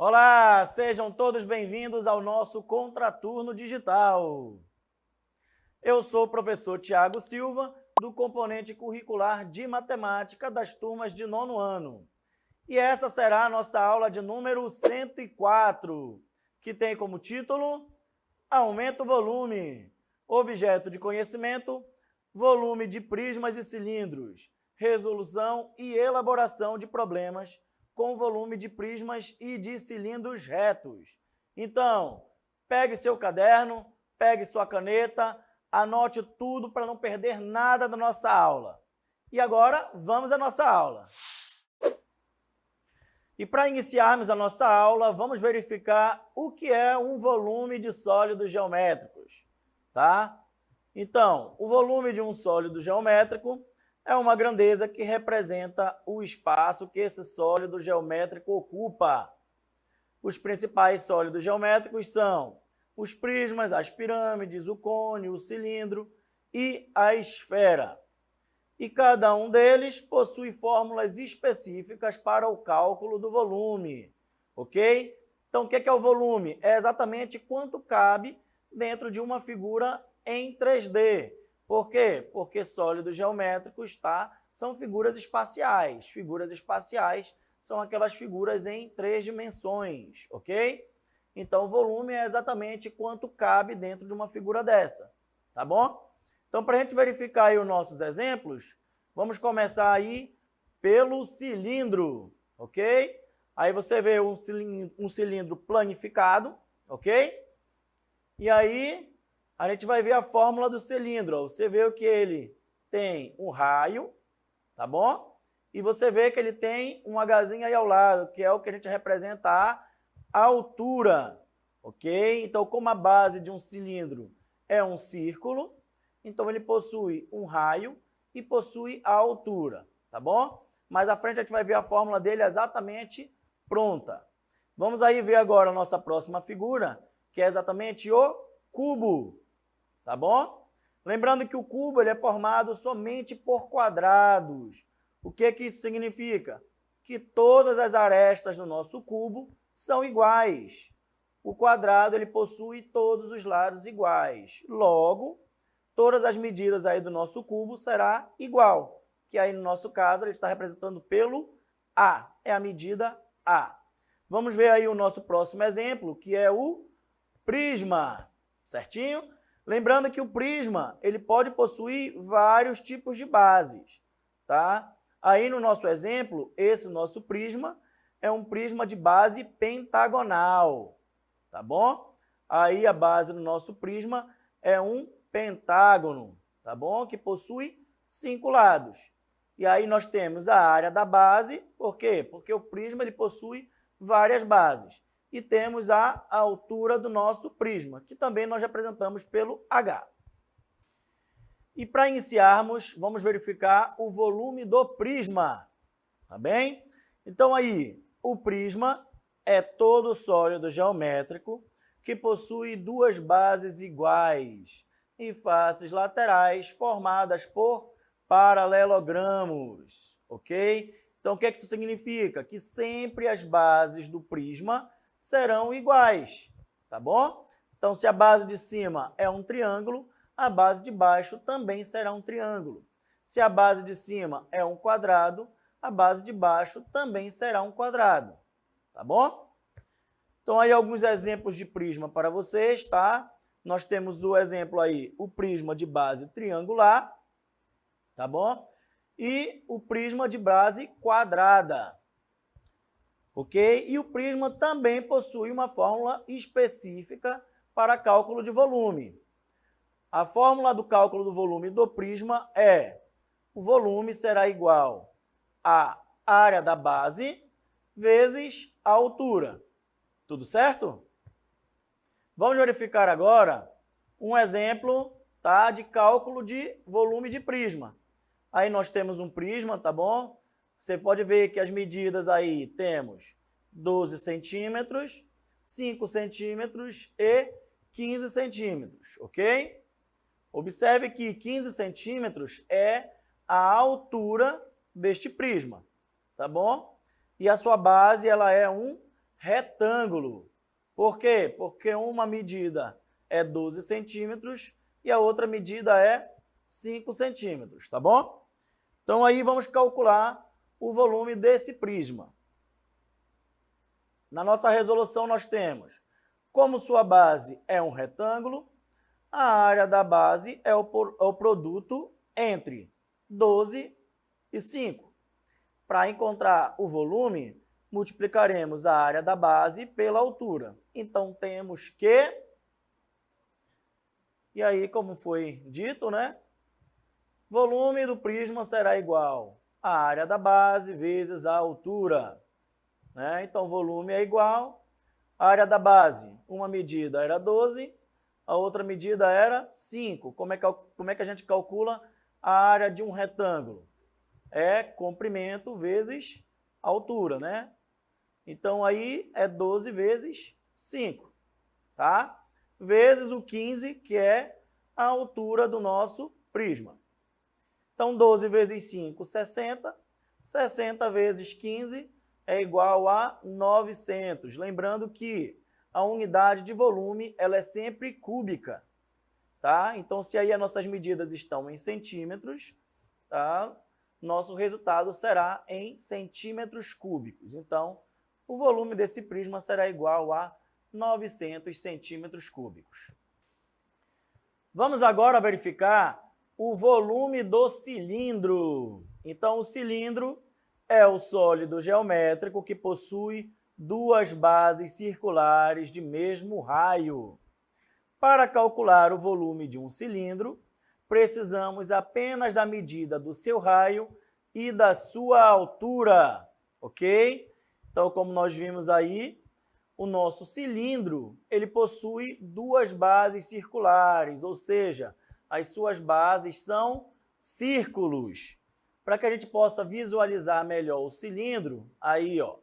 Olá, sejam todos bem-vindos ao nosso Contraturno Digital. Eu sou o professor Tiago Silva, do componente curricular de matemática das turmas de 9º ano. E essa será a nossa aula de número 104, que tem como título Aumenta o volume, objeto de conhecimento, volume de prismas e cilindros, resolução e elaboração de problemas com volume de prismas e de cilindros retos. Então, pegue seu caderno, pegue sua caneta, anote tudo para não perder nada da nossa aula. E agora, vamos à nossa aula. E para iniciarmos a nossa aula, vamos verificar o que é um volume de sólidos geométricos, tá? Então, o volume de um sólido geométrico é uma grandeza que representa o espaço que esse sólido geométrico ocupa. Os principais sólidos geométricos são os prismas, as pirâmides, o cone, o cilindro e a esfera. E cada um deles possui fórmulas específicas para o cálculo do volume, ok? Então, o que é o volume? É exatamente quanto cabe dentro de uma figura em 3D. Por quê? Porque sólidos geométricos, são figuras espaciais. Figuras espaciais são aquelas figuras em 3 dimensões, ok? Então, o volume é exatamente quanto cabe dentro de uma figura dessa, tá bom? Então, para a gente verificar aí os nossos exemplos, vamos começar aí pelo cilindro, ok? Aí você vê um cilindro planificado, ok? E aí a gente vai ver a fórmula do cilindro. Você vê que ele tem um raio, tá bom? E você vê que ele tem um Hzinho aí ao lado, que é o que a gente representa a altura, ok? Então, como a base de um cilindro é um círculo, então ele possui um raio e possui a altura, tá bom? Mais à frente a gente vai ver a fórmula dele exatamente pronta. Vamos aí ver agora a nossa próxima figura, que é exatamente o cubo, tá bom? Lembrando que o cubo ele é formado somente por quadrados. O que isso significa? Que todas as arestas do nosso cubo são iguais. O quadrado ele possui todos os lados iguais. Logo, todas as medidas aí do nosso cubo será igual, que aí no nosso caso ele está representando pelo A, é a medida A. Vamos ver aí o nosso próximo exemplo, que é o prisma, certinho? Lembrando que o prisma ele pode possuir vários tipos de bases, tá? Aí no nosso exemplo, esse nosso prisma é um prisma de base pentagonal, tá bom? Aí a base do nosso prisma é um pentágono, tá bom? Que possui 5 lados. E aí nós temos a área da base, por quê? Porque o prisma ele possui várias bases. E temos a altura do nosso prisma, que também nós representamos pelo H. E para iniciarmos, vamos verificar o volume do prisma, tá bem? Então aí, o prisma é todo sólido geométrico que possui 2 bases iguais e faces laterais formadas por paralelogramos, ok? Então, o que isso significa? Que sempre as bases do prisma serão iguais, tá bom? Então, se a base de cima é um triângulo, a base de baixo também será um triângulo. Se a base de cima é um quadrado, a base de baixo também será um quadrado, tá bom? Então, aí alguns exemplos de prisma para vocês, tá? Nós temos o exemplo aí, o prisma de base triangular, tá bom? E o prisma de base quadrada, ok? E o prisma também possui uma fórmula específica para cálculo de volume. A fórmula do cálculo do volume do prisma é: o volume será igual à área da base vezes a altura. Tudo certo? Vamos verificar agora um exemplo, tá, de cálculo de volume de prisma. Aí nós temos um prisma, tá bom? Você pode ver que as medidas aí temos 12 centímetros, 5 centímetros e 15 centímetros, ok? Observe que 15 centímetros é a altura deste prisma, tá bom? E a sua base ela é um retângulo. Por quê? Porque uma medida é 12 centímetros e a outra medida é 5 centímetros, tá bom? Então, aí vamos calcular o volume desse prisma. Na nossa resolução, nós temos, como sua base é um retângulo, a área da base é o produto entre 12 e 5. Para encontrar o volume, multiplicaremos a área da base pela altura. Então, temos que... E aí, como foi dito, né? Volume do prisma será igual à área da base vezes a altura. Né? Então, volume é igual à área da base. Uma medida era 12, a outra medida era 5. Como é que a gente calcula a área de um retângulo? É comprimento vezes altura, né? Então, aí é 12 vezes 5, tá? Vezes o 15, que é a altura do nosso prisma. Então, 12 vezes 5, 60. 60 vezes 15 é igual a 900. Lembrando que a unidade de volume ela é sempre cúbica, tá? Então, se aí as nossas medidas estão em centímetros, tá? Nosso resultado será em centímetros cúbicos. Então, o volume desse prisma será igual a 900 centímetros cúbicos. Vamos agora verificar o volume do cilindro. Então, o cilindro é o sólido geométrico que possui duas bases circulares de mesmo raio. Para calcular o volume de um cilindro, precisamos apenas da medida do seu raio e da sua altura, ok? Então, como nós vimos aí, o nosso cilindro ele possui duas bases circulares, ou seja, as suas bases são círculos. Para que a gente possa visualizar melhor o cilindro, aí ó,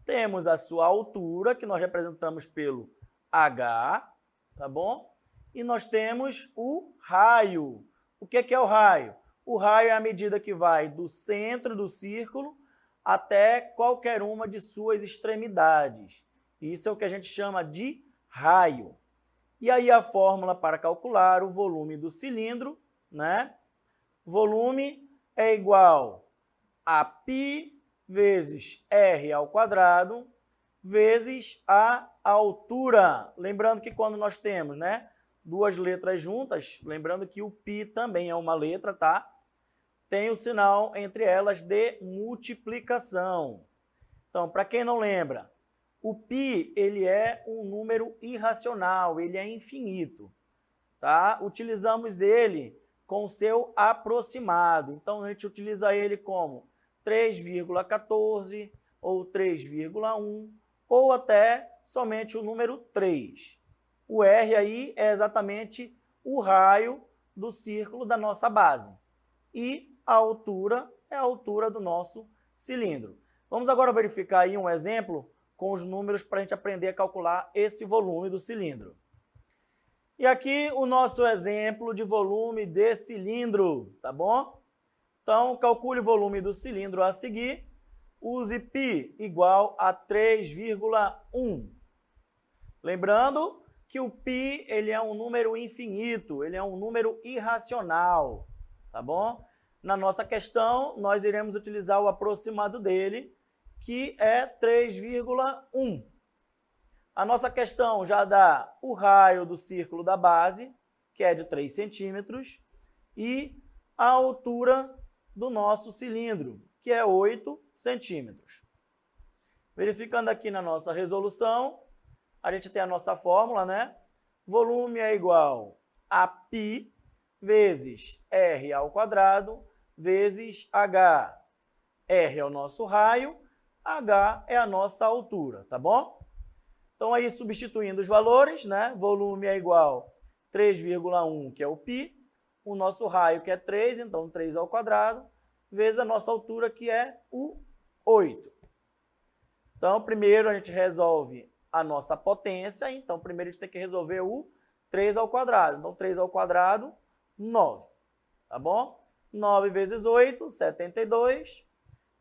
temos a sua altura, que nós representamos pelo H, tá bom? E nós temos o raio. O que é o raio? O raio é a medida que vai do centro do círculo até qualquer uma de suas extremidades. Isso é o que a gente chama de raio. E aí a fórmula para calcular o volume do cilindro, né? Volume é igual a π vezes r ao quadrado vezes a altura. Lembrando que quando nós temos, né, duas letras juntas, lembrando que o π também é uma letra, tá? Tem o sinal entre elas de multiplicação. Então, para quem não lembra, o π ele é um número irracional, ele é infinito, tá? Utilizamos ele com o seu aproximado. Então, a gente utiliza ele como 3,14 ou 3,1 ou até somente o número 3. O R aí é exatamente o raio do círculo da nossa base. E a altura é a altura do nosso cilindro. Vamos agora verificar aí um exemplo com os números para a gente aprender a calcular esse volume do cilindro. E aqui o nosso exemplo de volume de cilindro, tá bom? Então, calcule o volume do cilindro a seguir. Use π igual a 3,1. Lembrando que o π ele é um número infinito, ele é um número irracional, tá bom? Na nossa questão, nós iremos utilizar o aproximado dele, que é 3,1. A nossa questão já dá o raio do círculo da base, que é de 3 centímetros, e a altura do nosso cilindro, que é 8 centímetros. Verificando aqui na nossa resolução, a gente tem a nossa fórmula, né? Volume é igual a π vezes r ao quadrado vezes h. R é o nosso raio, h é a nossa altura, tá bom? Então, aí substituindo os valores, né? Volume é igual a 3,1, que é o π, o nosso raio, que é 3, então 3 ao quadrado, vezes a nossa altura, que é o 8. Então, primeiro a gente resolve a nossa potência, então primeiro a gente tem que resolver o 3 ao quadrado. Então, 3 ao quadrado, 9, tá bom? 9 vezes 8, 72,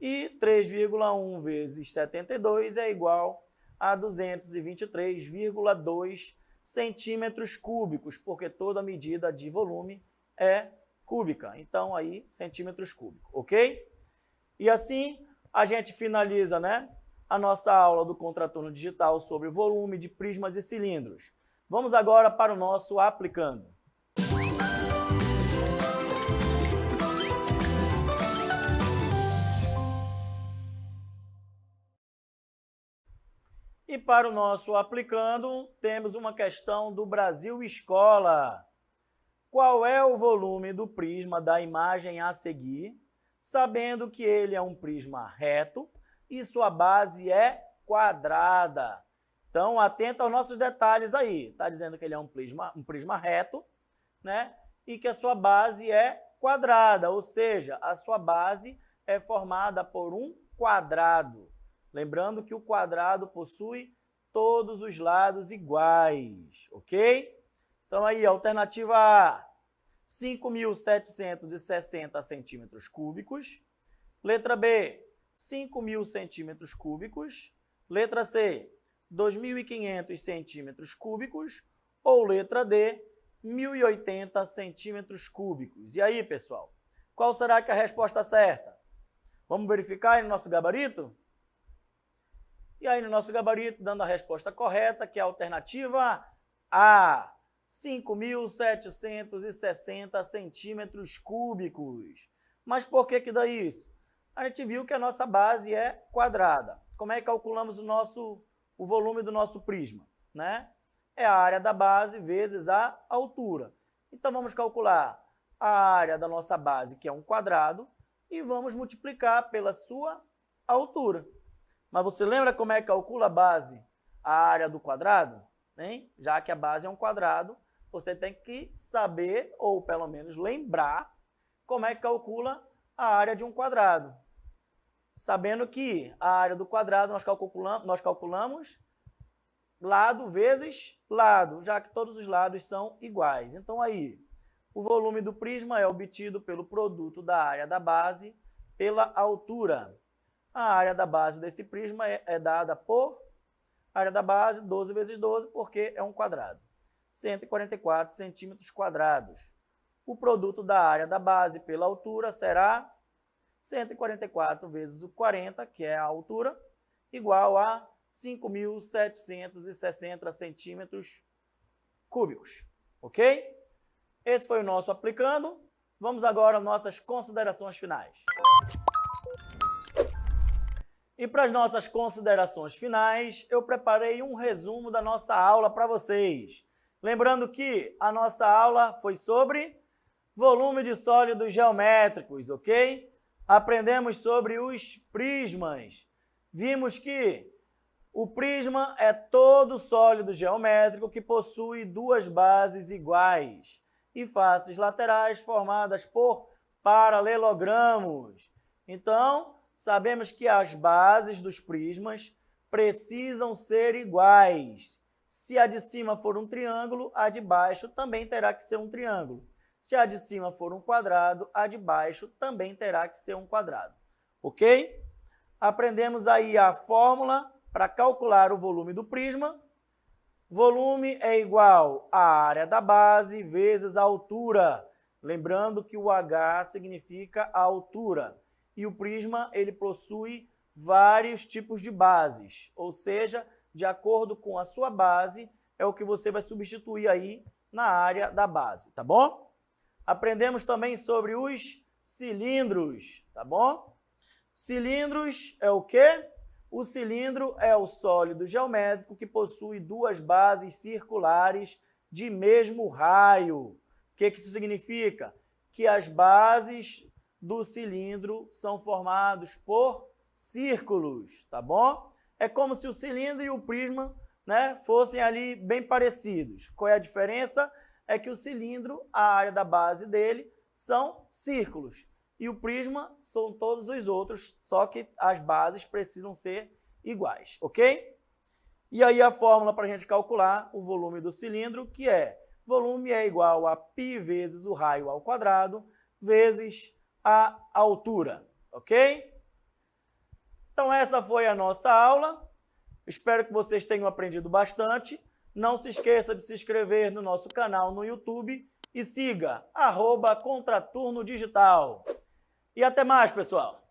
e 3,1 vezes 72 é igual a 223,2 centímetros cúbicos, porque toda medida de volume é cúbica. Então, aí, centímetros cúbicos, ok? E assim, a gente finaliza, né, a nossa aula do contraturno digital sobre volume de prismas e cilindros. Vamos agora para o nosso aplicando. E para o nosso aplicando, temos uma questão do Brasil Escola. Qual é o volume do prisma da imagem a seguir, sabendo que ele é um prisma reto e sua base é quadrada? Então, atenta aos nossos detalhes aí. Está dizendo que ele é um prisma reto, né? E que a sua base é quadrada, ou seja, a sua base é formada por um quadrado. Lembrando que o quadrado possui todos os lados iguais, ok? Então, aí, alternativa A, 5.760 centímetros cúbicos. Letra B, 5.000 centímetros cúbicos. Letra C, 2.500 centímetros cúbicos. Ou letra D, 1.080 centímetros cúbicos. E aí, pessoal, qual será que é a resposta certa? Vamos verificar aí no nosso gabarito? E aí, no nosso gabarito, dando a resposta correta, que é a alternativa A, 5.760 centímetros cúbicos. Mas por que dá isso? A gente viu que a nossa base é quadrada. Como é que calculamos o volume do nosso prisma, né? É a área da base vezes a altura. Então, vamos calcular a área da nossa base, que é um quadrado, e vamos multiplicar pela sua altura. Mas você lembra como é que calcula a área do quadrado? Hein? Já que a base é um quadrado, você tem que saber, ou pelo menos lembrar, como é que calcula a área de um quadrado. Sabendo que a área do quadrado nós calculamos lado vezes lado, já que todos os lados são iguais. Então, aí, o volume do prisma é obtido pelo produto da área da base pela altura. A área da base desse prisma é dada por área da base, 12 vezes 12, porque é um quadrado. 144 centímetros quadrados. O produto da área da base pela altura será 144 vezes o 40, que é a altura, igual a 5.760 centímetros cúbicos. Ok? Esse foi o nosso aplicando. Vamos agora às nossas considerações finais. E para as nossas considerações finais, eu preparei um resumo da nossa aula para vocês. Lembrando que a nossa aula foi sobre volume de sólidos geométricos, ok? Aprendemos sobre os prismas. Vimos que o prisma é todo sólido geométrico que possui duas bases iguais e faces laterais formadas por paralelogramos. Então, sabemos que as bases dos prismas precisam ser iguais. Se a de cima for um triângulo, a de baixo também terá que ser um triângulo. Se a de cima for um quadrado, a de baixo também terá que ser um quadrado. Ok? Aprendemos aí a fórmula para calcular o volume do prisma. Volume é igual à área da base vezes a altura. Lembrando que o H significa a altura. E o prisma, ele possui vários tipos de bases, ou seja, de acordo com a sua base, é o que você vai substituir aí na área da base, tá bom? Aprendemos também sobre os cilindros, tá bom? Cilindros é o quê? O cilindro é o sólido geométrico que possui duas bases circulares de mesmo raio. O que isso significa? Que as bases do cilindro são formados por círculos, tá bom? É como se o cilindro e o prisma, né, fossem ali bem parecidos. Qual é a diferença? É que o cilindro, a área da base dele, são círculos. E o prisma são todos os outros, só que as bases precisam ser iguais, ok? E aí a fórmula para a gente calcular o volume do cilindro, que é volume é igual a π vezes o raio ao quadrado, vezes a altura, ok? Então essa foi a nossa aula. Espero que vocês tenham aprendido bastante. Não se esqueça de se inscrever no nosso canal no YouTube e siga @Contraturno Digital. E até mais, pessoal!